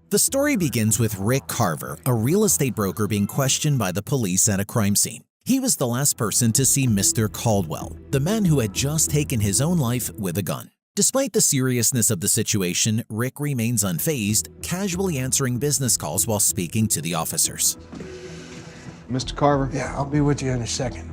The story begins with Rick Carver, a real estate broker being questioned by the police at a crime scene. He was the last person to see Mr. Caldwell, the man who had just taken his own life with a gun. Despite the seriousness of the situation, Rick remains unfazed, casually answering business calls while speaking to the officers. Mr. Carver? Yeah, I'll be with you in a second.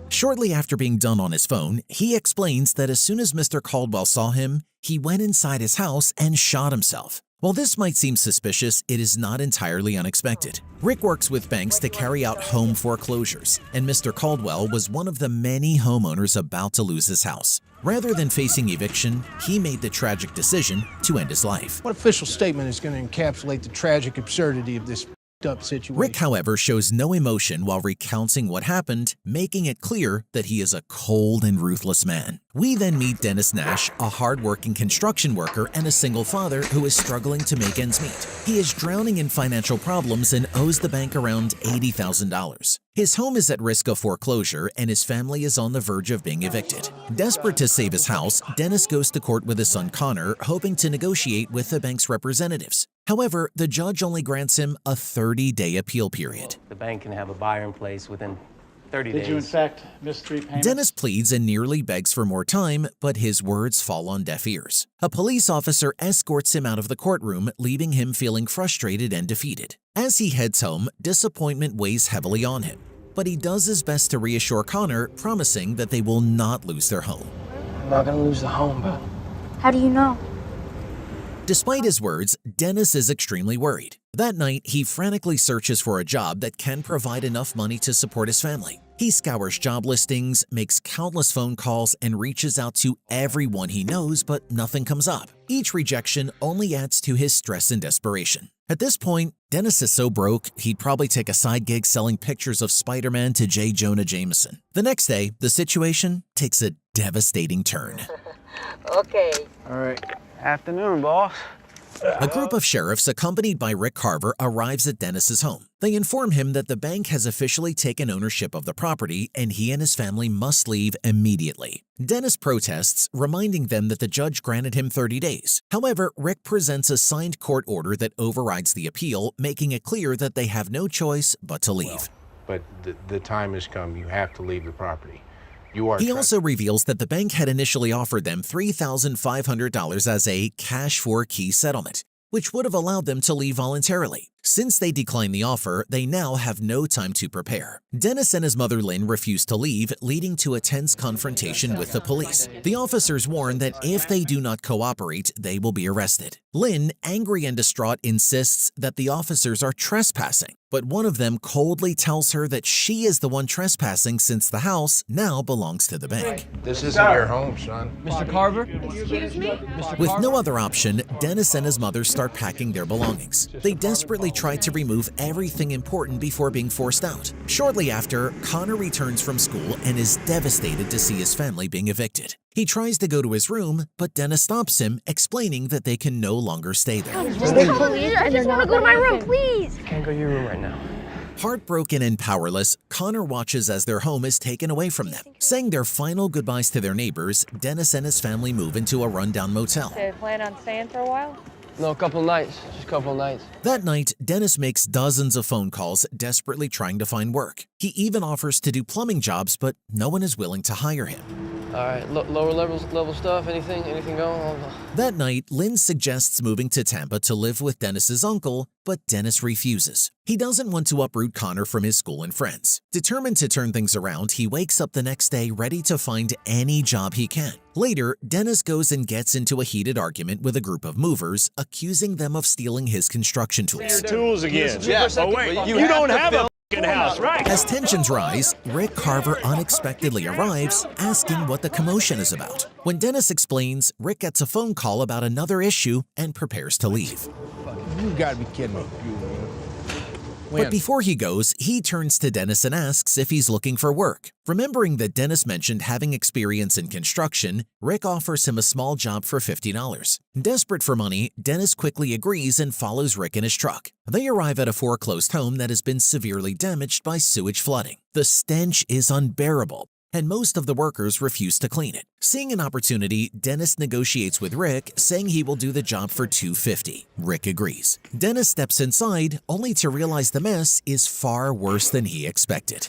Shortly after being done on his phone, he explains that as soon as Mr. Caldwell saw him, he went inside his house and shot himself. While this might seem suspicious, it is not entirely unexpected. Rick works with banks to carry out home foreclosures, and Mr. Caldwell was one of the many homeowners about to lose his house. Rather than facing eviction, he made the tragic decision to end his life. What official statement is going to encapsulate the tragic absurdity of this up situation? Rick, however, shows no emotion while recounting what happened, making it clear that he is a cold and ruthless man. We then meet Dennis Nash, a hard-working construction worker and a single father who is struggling to make ends meet. He is drowning in financial problems and owes the bank around $80,000. His home is at risk of foreclosure and his family is on the verge of being evicted. Desperate to save his house, Dennis goes to court with his son Connor, hoping to negotiate with the bank's representatives. However, the judge only grants him a 30-day appeal period. The bank can have a buyer in place within 30 days. Did you in fact miss 3 payments? Dennis pleads and nearly begs for more time, but his words fall on deaf ears. A police officer escorts him out of the courtroom, leaving him feeling frustrated and defeated. As he heads home, disappointment weighs heavily on him, but he does his best to reassure Connor, promising that they will not lose their home. I'm not going to lose the home, but... How do you know? Despite his words, Dennis is extremely worried. That night, he frantically searches for a job that can provide enough money to support his family. He scours job listings, makes countless phone calls, and reaches out to everyone he knows, but nothing comes up. Each rejection only adds to his stress and desperation. At this point, Dennis is so broke, he'd probably take a side gig selling pictures of Spider-Man to J. Jonah Jameson. The next day, the situation takes a devastating turn. Okay. All right. Afternoon, boss. A group of sheriffs accompanied by Rick Carver arrives at Dennis's home. They inform him that the bank has officially taken ownership of the property and he and his family must leave immediately. Dennis protests, reminding them that the judge granted him 30 days. However, Rick presents a signed court order that overrides the appeal, making it clear that they have no choice but to leave. But the time has come. You have to leave the property. He also reveals that the bank had initially offered them $3,500 as a cash-for-key settlement, which would have allowed them to leave voluntarily. Since they declined the offer, they now have no time to prepare. Dennis and his mother Lynn refuse to leave, leading to a tense confrontation with the police. The officers warn that if they do not cooperate, they will be arrested. Lynn, angry and distraught, insists that the officers are trespassing, but one of them coldly tells her that she is the one trespassing since the house now belongs to the bank. This isn't your home, son. Mr. Carver? Excuse me? With no other option, Dennis and his mother start packing their belongings. They desperately try to remove everything important before being forced out. Shortly after, Connor returns from school and is devastated to see his family being evicted. He tries to go to his room, but Dennis stops him, explaining that they can no longer stay there. I just want to go to my room, please. I can't go to your room right now. Heartbroken and powerless, Connor watches as their home is taken away from them. Saying their final goodbyes to their neighbors, Dennis and his family move into a rundown motel. Do you plan on staying for a while? No, a couple of nights. Just a couple of nights. That night, Dennis makes dozens of phone calls, desperately trying to find work. He even offers to do plumbing jobs, but no one is willing to hire him. All right, lower level stuff, anything going? That night, Lynn suggests moving to Tampa to live with Dennis's uncle, but Dennis refuses. He doesn't want to uproot Connor from his school and friends. Determined to turn things around, he wakes up the next day ready to find any job he can. Later, Dennis goes and gets into a heated argument with a group of movers, accusing them of stealing his construction tools. Tools again. Yeah. Oh, wait, you don't have a house, right? As tensions rise, Rick Carver unexpectedly arrives, asking what the commotion is about. When Dennis explains, Rick gets a phone call about another issue and prepares to leave. You gotta be kidding me. But before he goes, he turns to Dennis and asks if he's looking for work. Remembering that Dennis mentioned having experience in construction, Rick offers him a small job for $50. Desperate for money, Dennis quickly agrees and follows Rick in his truck. They arrive at a foreclosed home that has been severely damaged by sewage flooding. The stench is unbearable, and most of the workers refuse to clean it. Seeing an opportunity, Dennis negotiates with Rick, saying he will do the job for $250. Rick agrees. Dennis steps inside, only to realize the mess is far worse than he expected.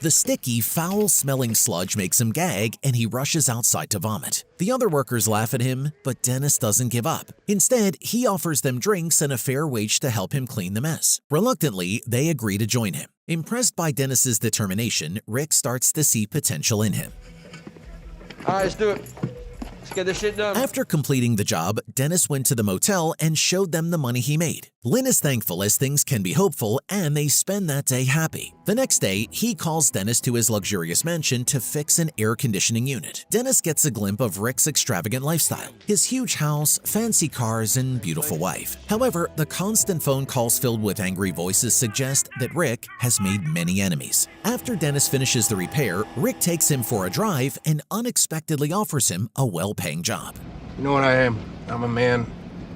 The sticky, foul-smelling sludge makes him gag, and he rushes outside to vomit. The other workers laugh at him, but Dennis doesn't give up. Instead, he offers them drinks and a fair wage to help him clean the mess. Reluctantly, they agree to join him. Impressed by Dennis's determination, Rick starts to see potential in him. All right, let's do it. Let's get this shit done. After completing the job, Dennis went to the motel and showed them the money he made. Lynn is thankful as things can be hopeful, and they spend that day happy. The next day, he calls Dennis to his luxurious mansion to fix an air conditioning unit. Dennis gets a glimpse of Rick's extravagant lifestyle, his huge house, fancy cars, and beautiful wife. However, the constant phone calls filled with angry voices suggest that Rick has made many enemies. After Dennis finishes the repair, Rick takes him for a drive and unexpectedly offers him a well-paying job. You know what I am? I'm a man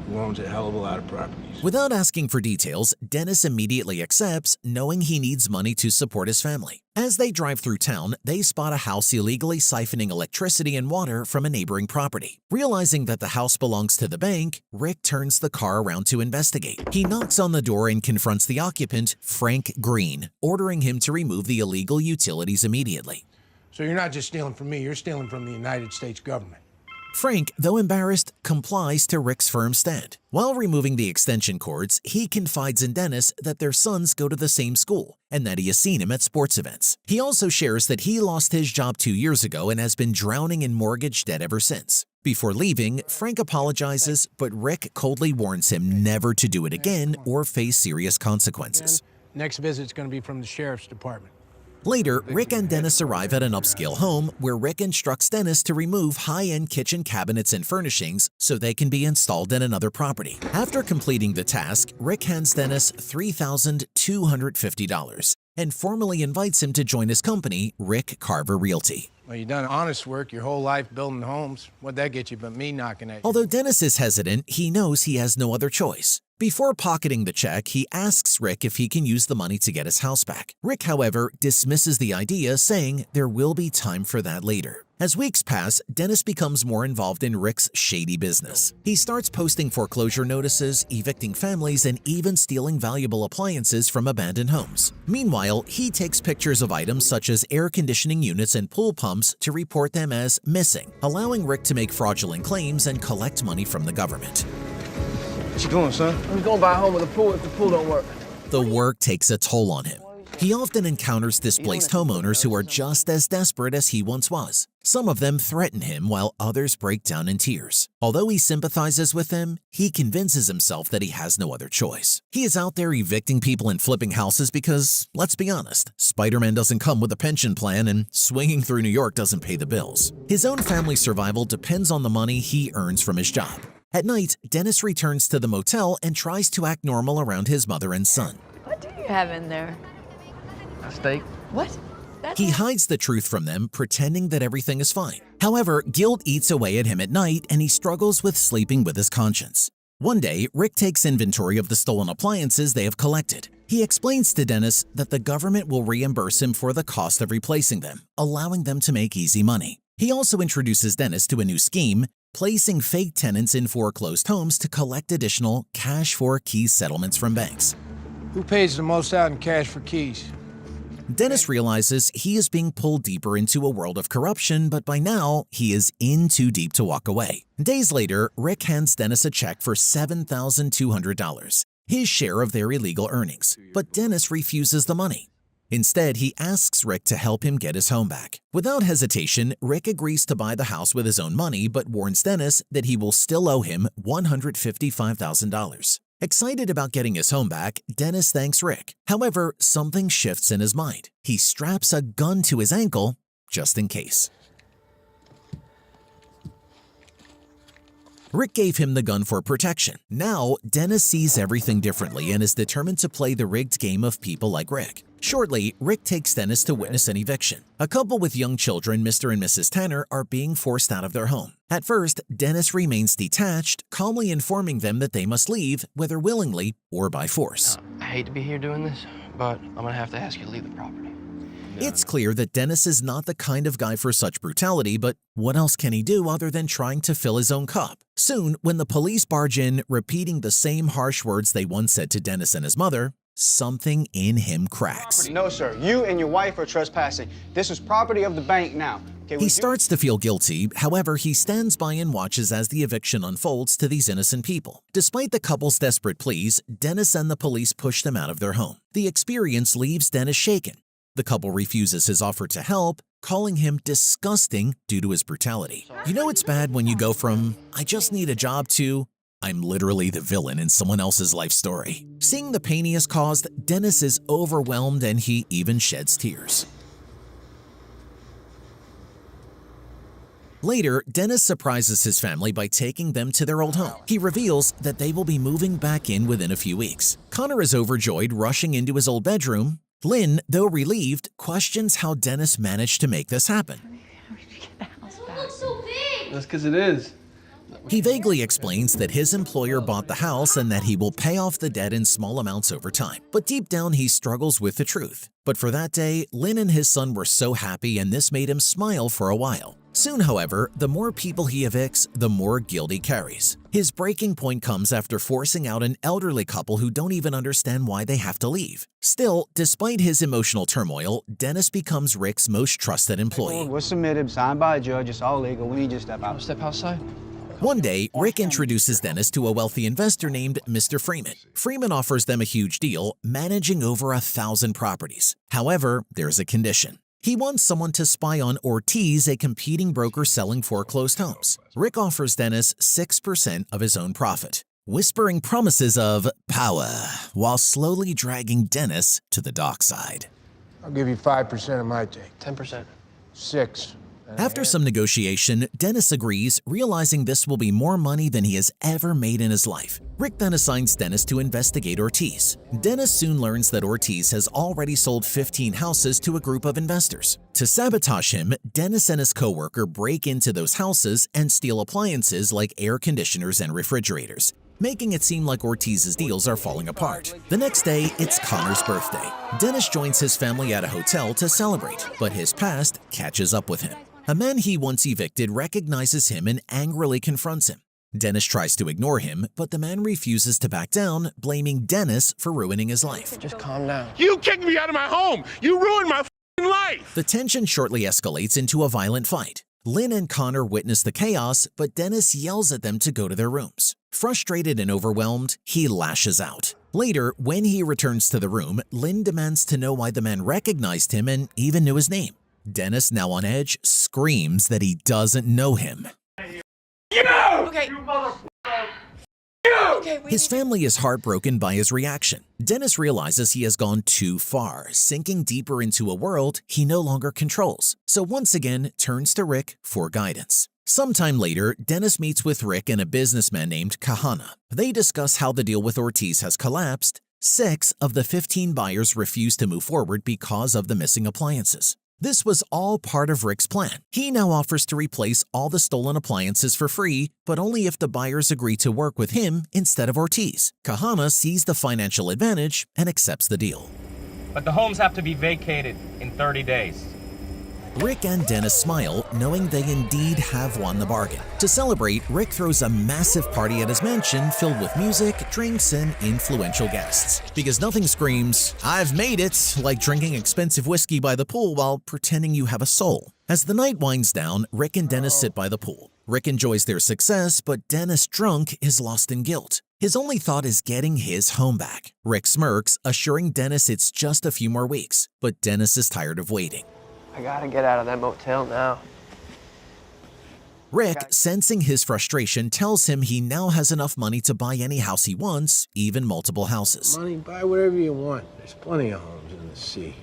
who owns a hell of a lot of properties. Without asking for details, Dennis immediately accepts, knowing he needs money to support his family. As they drive through town, they spot a house illegally siphoning electricity and water from a neighboring property. Realizing that the house belongs to the bank, Rick turns the car around to investigate. He knocks on the door and confronts the occupant, Frank Green, ordering him to remove the illegal utilities immediately. So you're not just stealing from me, you're stealing from the United States government. Frank, though embarrassed, complies to Rick's firm stand. While removing the extension cords, he confides in Dennis that their sons go to the same school and that he has seen him at sports events. He also shares that he lost his job 2 years ago and has been drowning in mortgage debt ever since. Before leaving, Frank apologizes, but Rick coldly warns him never to do it again or face serious consequences. Next visit's gonna be from the sheriff's department. Later, Rick and Dennis arrive at an upscale home where Rick instructs Dennis to remove high-end kitchen cabinets and furnishings so they can be installed in another property. After completing the task, Rick hands Dennis $3,250 and formally invites him to join his company, Rick Carver Realty. Well, you done honest work your whole life building homes. What'd that get you but me knocking at you? Although Dennis is hesitant, he knows he has no other choice. Before pocketing the check, he asks Rick if he can use the money to get his house back. Rick, however, dismisses the idea, saying there will be time for that later. As weeks pass, Dennis becomes more involved in Rick's shady business. He starts posting foreclosure notices, evicting families, and even stealing valuable appliances from abandoned homes. Meanwhile, he takes pictures of items such as air conditioning units and pool pumps to report them as missing, allowing Rick to make fraudulent claims and collect money from the government. What you doing, son? I'm going to buy a home with a pool if the pool don't work. The work takes a toll on him. He often encounters displaced homeowners who are just as desperate as he once was. Some of them threaten him while others break down in tears. Although he sympathizes with them, he convinces himself that he has no other choice. He is out there evicting people and flipping houses because, let's be honest, Spider-Man doesn't come with a pension plan and swinging through New York doesn't pay the bills. His own family's survival depends on the money he earns from his job. At night, Dennis returns to the motel and tries to act normal around his mother and son. What do you have in there? A steak. What? He hides the truth from them, pretending that everything is fine. However, guilt eats away at him at night, and he struggles with sleeping with his conscience. One day, Rick takes inventory of the stolen appliances they have collected. He explains to Dennis that the government will reimburse him for the cost of replacing them, allowing them to make easy money. He also introduces Dennis to a new scheme, placing fake tenants in foreclosed homes to collect additional cash-for-key settlements from banks. Who pays the most out in cash for keys? Dennis realizes he is being pulled deeper into a world of corruption, but by now, he is in too deep to walk away. Days later, Rick hands Dennis a check for $7,200, his share of their illegal earnings, but Dennis refuses the money. Instead, he asks Rick to help him get his home back. Without hesitation, Rick agrees to buy the house with his own money, but warns Dennis that he will still owe him $155,000. Excited about getting his home back, Dennis thanks Rick. However, something shifts in his mind. He straps a gun to his ankle just in case. Rick gave him the gun for protection. Now, Dennis sees everything differently and is determined to play the rigged game of people like Rick. Shortly, Rick takes Dennis to witness an eviction. A couple with young children, Mr. and Mrs. Tanner, are being forced out of their home. At first, Dennis remains detached, calmly informing them that they must leave, whether willingly or by force. I hate to be here doing this, but I'm gonna have to ask you to leave the property. It's clear that Dennis is not the kind of guy for such brutality, but what else can he do other than trying to fill his own cup? Soon, when the police barge in, repeating the same harsh words they once said to Dennis and his mother, something in him cracks. No, sir. You and your wife are trespassing. This is property of the bank now. Okay, He starts to feel guilty, however, he stands by and watches as the eviction unfolds to these innocent people. Despite the couple's desperate pleas, Dennis and the police push them out of their home. The experience leaves Dennis shaken. The couple refuses his offer to help, calling him disgusting due to his brutality. You know it's bad when you go from, I just need a job to, I'm literally the villain in someone else's life story. Seeing the pain he has caused, Dennis is overwhelmed and he even sheds tears. Later, Dennis surprises his family by taking them to their old home. He reveals that they will be moving back in within a few weeks. Connor is overjoyed, rushing into his old bedroom. Lynn, though relieved, questions how Dennis managed to make this happen. That's because it is. He vaguely explains that his employer bought the house and that he will pay off the debt in small amounts over time. But deep down, he struggles with the truth. But for that day, Lynn and his son were so happy and this made him smile for a while. Soon, however, the more people he evicts, the more guilt he carries. His breaking point comes after forcing out an elderly couple who don't even understand why they have to leave. Still, despite his emotional turmoil, Dennis becomes Rick's most trusted employee. We're submitted, signed by a judge. It's all legal. We need you to step out. Step outside. One day, Rick introduces Dennis to a wealthy investor named Mr. Freeman. Freeman offers them a huge deal, managing over 1,000 properties. However, there's a condition. He wants someone to spy on Ortiz, a competing broker selling foreclosed homes. Rick offers Dennis 6% of his own profit, whispering promises of power while slowly dragging Dennis to the dockside. I'll give you 5% of my take. 10%. 6. After some negotiation, Dennis agrees, realizing this will be more money than he has ever made in his life. Rick then assigns Dennis to investigate Ortiz. Dennis soon learns that Ortiz has already sold 15 houses to a group of investors. To sabotage him, Dennis and his coworker break into those houses and steal appliances like air conditioners and refrigerators, making it seem like Ortiz's deals are falling apart. The next day, it's Connor's birthday. Dennis joins his family at a hotel to celebrate, but his past catches up with him. A man he once evicted recognizes him and angrily confronts him. Dennis tries to ignore him, but the man refuses to back down, blaming Dennis for ruining his life. Just calm down. You kicked me out of my home. You ruined my f***ing life. The tension shortly escalates into a violent fight. Lynn and Connor witness the chaos, but Dennis yells at them to go to their rooms. Frustrated and overwhelmed, he lashes out. Later, when he returns to the room, Lynn demands to know why the man recognized him and even knew his name. Dennis, now on edge, screams that he doesn't know him. His family is heartbroken by his reaction. Dennis realizes he has gone too far, sinking deeper into a world he no longer controls, so once again turns to Rick for guidance. Sometime later, Dennis meets with Rick and a businessman named Kahana. They discuss how the deal with Ortiz has collapsed. 6 of the 15 buyers refuse to move forward because of the missing appliances. This was all part of Rick's plan. He now offers to replace all the stolen appliances for free, but only if the buyers agree to work with him instead of Ortiz. Kahana sees the financial advantage and accepts the deal. But the homes have to be vacated in 30 days. Rick and Dennis smile, knowing they indeed have won the bargain. To celebrate, Rick throws a massive party at his mansion filled with music, drinks, and influential guests. Because nothing screams, "I've made it," like drinking expensive whiskey by the pool while pretending you have a soul. As the night winds down, Rick and Dennis sit by the pool. Rick enjoys their success, but Dennis, drunk, is lost in guilt. His only thought is getting his home back. Rick smirks, assuring Dennis it's just a few more weeks, but Dennis is tired of waiting. I gotta get out of that motel now. Rick, sensing his frustration, tells him he now has enough money to buy any house he wants, even multiple houses. Money, buy whatever you want. There's plenty of homes in the sea.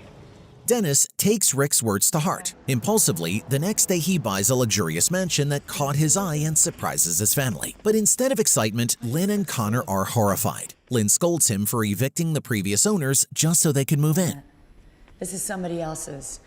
Dennis takes Rick's words to heart. Impulsively, the next day he buys a luxurious mansion that caught his eye and surprises his family. But instead of excitement, Lynn and Connor are horrified. Lynn scolds him for evicting the previous owners just so they could move in. This is somebody else's,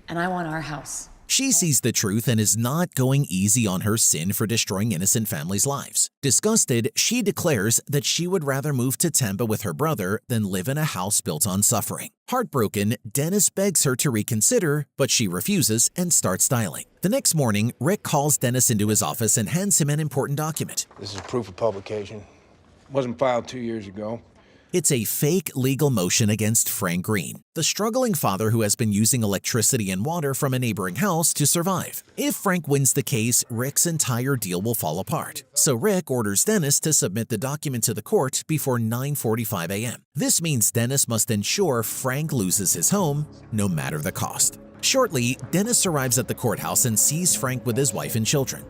and I want our house. She sees the truth and is not going easy on her sin for destroying innocent families' lives. Disgusted, she declares that she would rather move to Tampa with her brother than live in a house built on suffering. Heartbroken, Dennis begs her to reconsider, but she refuses and starts dialing. The next morning, Rick calls Dennis into his office and hands him an important document. This is proof of publication. Wasn't filed 2 years ago. It's a fake legal motion against Frank Green, the struggling father who has been using electricity and water from a neighboring house to survive. If Frank wins the case, Rick's entire deal will fall apart. So Rick orders Dennis to submit the document to the court before 9:45 a.m. This means Dennis must ensure Frank loses his home, no matter the cost. Shortly, Dennis arrives at the courthouse and sees Frank with his wife and children.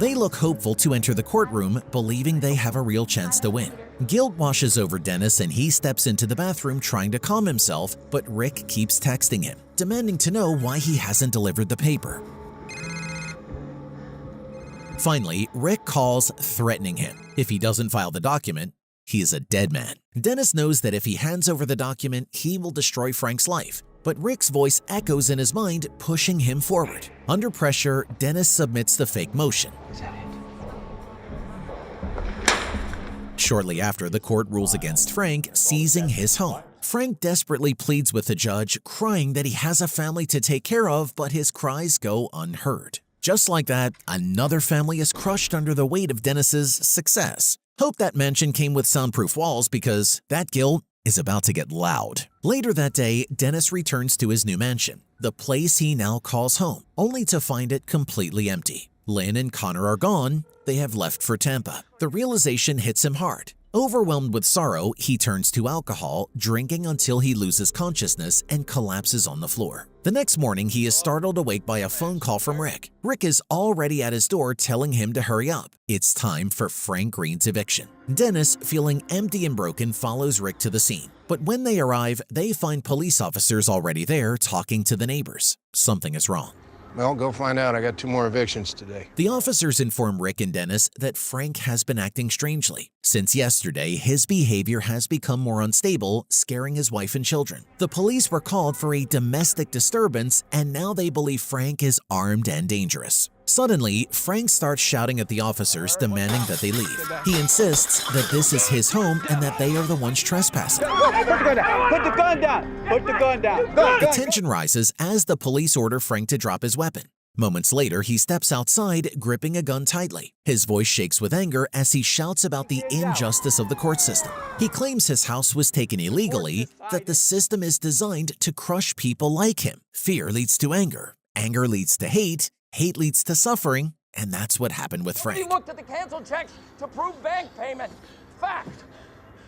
They look hopeful to enter the courtroom, believing they have a real chance to win. Guilt washes over Dennis and he steps into the bathroom trying to calm himself, but Rick keeps texting him, demanding to know why he hasn't delivered the paper. Finally, Rick calls, threatening him. If he doesn't file the document, he is a dead man. Dennis knows that if he hands over the document, he will destroy Frank's life. But Rick's voice echoes in his mind, pushing him forward. Under pressure, Dennis submits the fake motion. Shortly after, the court rules against Frank, seizing his home. Frank desperately pleads with the judge, crying that he has a family to take care of, but his cries go unheard. Just like that, another family is crushed under the weight of Dennis's success. Hope that mansion came with soundproof walls because that guilt is about to get loud. Later that day, Dennis returns to his new mansion, the place he now calls home, only to find it completely empty. Lynn and Connor are gone. They have left for Tampa. The realization hits him hard. Overwhelmed with sorrow, he turns to alcohol, drinking until he loses consciousness and collapses on the floor. The next morning, he is startled awake by a phone call from Rick. Rick is already at his door telling him to hurry up. It's time for Frank Green's eviction. Dennis, feeling empty and broken, follows Rick to the scene. But when they arrive, they find police officers already there talking to the neighbors. Something is wrong. Well, go find out. I got 2 more evictions today. The officers inform Rick and Dennis that Frank has been acting strangely. Since yesterday, his behavior has become more unstable, scaring his wife and children. The police were called for a domestic disturbance, and now they believe Frank is armed and dangerous. Suddenly, Frank starts shouting at the officers, demanding that they leave. He insists that this is his home and that they are the ones trespassing. Put the gun down! Put the gun down! The tension rises as the police order Frank to drop his weapon. Moments later, he steps outside, gripping a gun tightly. His voice shakes with anger as he shouts about the injustice of the court system. He claims his house was taken illegally, that the system is designed to crush people like him. Fear leads to anger. Anger leads to hate. Hate leads to suffering. And that's what happened with Frank. We looked at the canceled checks to prove bank payment. Fact.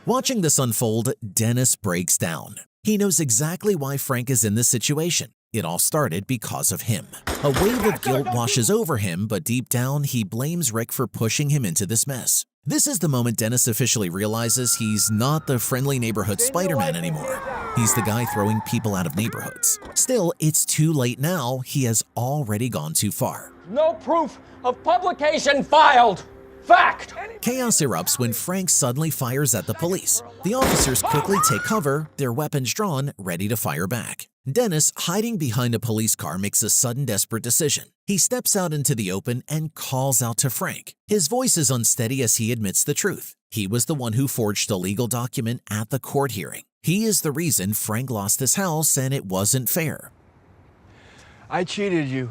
Watching this unfold, Dennis breaks down. He knows exactly why Frank is in this situation. It all started because of him. A wave of guilt washes over him, but deep down, he blames Rick for pushing him into this mess. This is the moment Dennis officially realizes he's not the friendly neighborhood Spider-Man anymore. He's the guy throwing people out of neighborhoods. Still, it's too late now. He has already gone too far. No proof of publication filed. Fact. Chaos erupts when Frank suddenly fires at the police. The officers quickly take cover, their weapons drawn, ready to fire back. Dennis, hiding behind a police car, makes a sudden desperate decision. He steps out into the open and calls out to Frank. His voice is unsteady as he admits the truth. He was the one who forged a legal document at the court hearing. He is the reason Frank lost his house, and it wasn't fair. I cheated you.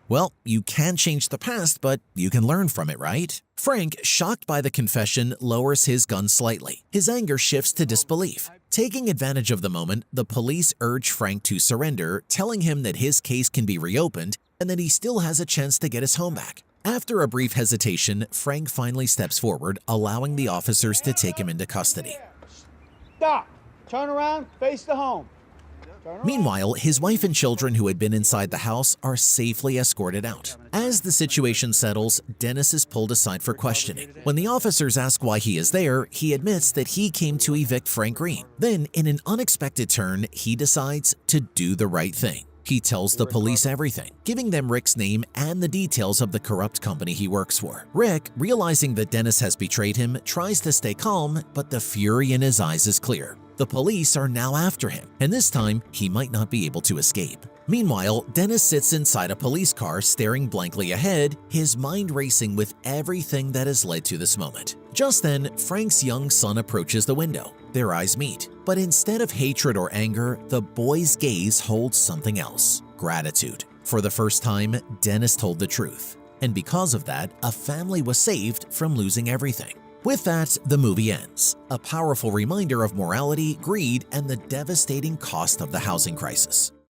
Well, you can change the past, but you can learn from it, right? Frank, shocked by the confession, lowers his gun slightly. His anger shifts to disbelief. Taking advantage of the moment, the police urge Frank to surrender, telling him that his case can be reopened and that he still has a chance to get his home back. After a brief hesitation, Frank finally steps forward, allowing the officers to take him into custody. Stop! Turn around, face the home. Meanwhile, his wife and children who had been inside the house are safely escorted out. As the situation settles, Dennis is pulled aside for questioning. When the officers ask why he is there, he admits that he came to evict Frank Green. Then, in an unexpected turn, he decides to do the right thing. He tells the police everything, giving them Rick's name and the details of the corrupt company he works for. Rick, realizing that Dennis has betrayed him, tries to stay calm, but the fury in his eyes is clear. The police are now after him, and this time he might not be able to escape. Meanwhile, Dennis sits inside a police car staring blankly ahead, his mind racing with everything that has led to this moment. Just then, Frank's young son approaches the window. Their eyes meet, but instead of hatred or anger, the boy's gaze holds something else: gratitude. For the first time, Dennis told the truth, and because of that, a family was saved from losing everything. With that, the movie ends, a powerful reminder of morality, greed, and the devastating cost of the housing crisis.